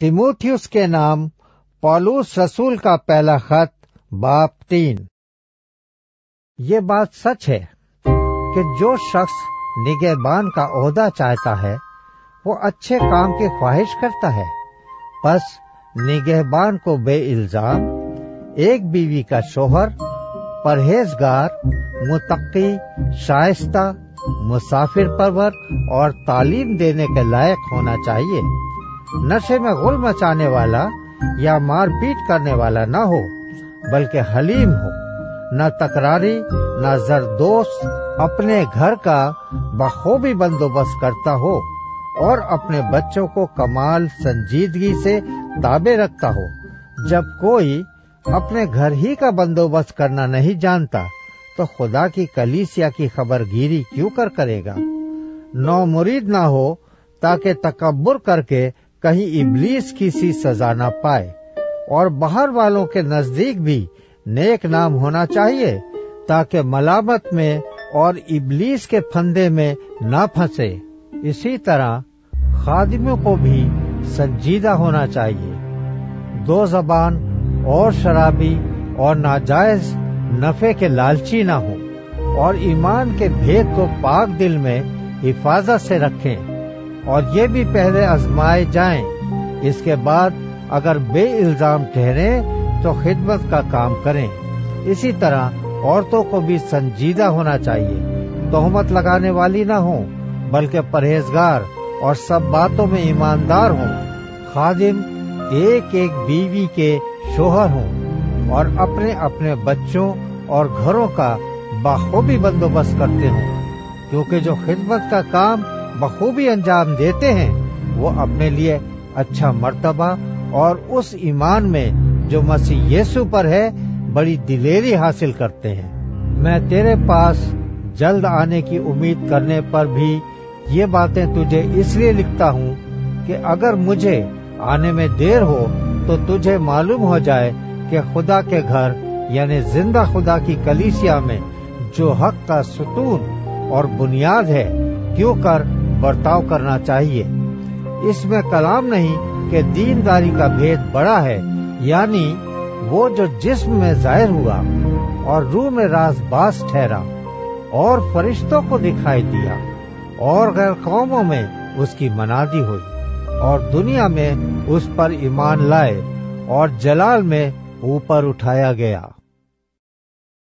तीमुथियुस के नाम पौलुस रसूल का पहला खत बाब 3। ये बात सच है कि जो शख्स निगहबान का ओहदा चाहता है वो अच्छे काम की ख्वाहिश करता है। बस निगहबान को बेइल्जाम एक बीवी का शोहर, परहेजगार, मुत्तकी, शाइस्ता, मुसाफिर परवर और तालीम देने के लायक होना चाहिए। नशे में गुल मचाने वाला या मारपीट करने वाला न हो, बल्कि हलीम हो, न तकरारी, न जरदोस्त, अपने घर का बखूबी बंदोबस्त करता हो और अपने बच्चों को कमाल संजीदगी से ताबे रखता हो। जब कोई अपने घर ही का बंदोबस्त करना नहीं जानता तो खुदा की कलीसिया की खबरगीरी क्यों करेगा। नौ मुरीद ना हो ताकि तकब्बुर करके कहीं इब्लीस की सी सजा न पाए। और बाहर वालों के नजदीक भी नेक नाम होना चाहिए ताकि मलामत में और इब्लीस के फंदे में न फंसे। इसी तरह खादिमों को भी संजीदा होना चाहिए, दो जबान और शराबी और नाजायज नफे के लालची न हो, और ईमान के भेद को पाक दिल में हिफाजत से रखें और ये भी पहले आजमाए जाएं। इसके बाद अगर बेइल्जाम ठहरे तो खिदमत का काम करें। इसी तरह औरतों को भी संजीदा होना चाहिए, तोहमत लगाने वाली न हो, बल्कि परहेजगार और सब बातों में ईमानदार हों। खादिम एक एक बीवी के शोहर हों और अपने अपने बच्चों और घरों का बखूबी बंदोबस्त करते हों, क्योंकि जो खिदमत का काम बखूबी अंजाम देते हैं वो अपने लिए अच्छा मर्तबा और उस ईमान में जो मसीह यीशु पर है बड़ी दिलेरी हासिल करते हैं। मैं तेरे पास जल्द आने की उम्मीद करने पर भी ये बातें तुझे इसलिए लिखता हूँ कि अगर मुझे आने में देर हो तो तुझे मालूम हो जाए कि खुदा के घर यानी जिंदा खुदा की कलीसिया में जो हक का सुतून और बुनियाद है क्यों कर बर्ताव करना चाहिए। इसमें कलाम नहीं कि दीनदारी का भेद बड़ा है, यानी वो जो जिस्म में जाहिर हुआ और रूह में राज़बाज़ ठहरा और फरिश्तों को दिखाई दिया और गैर कौमों में उसकी मनादी हुई और दुनिया में उस पर ईमान लाए और जलाल में ऊपर उठाया गया।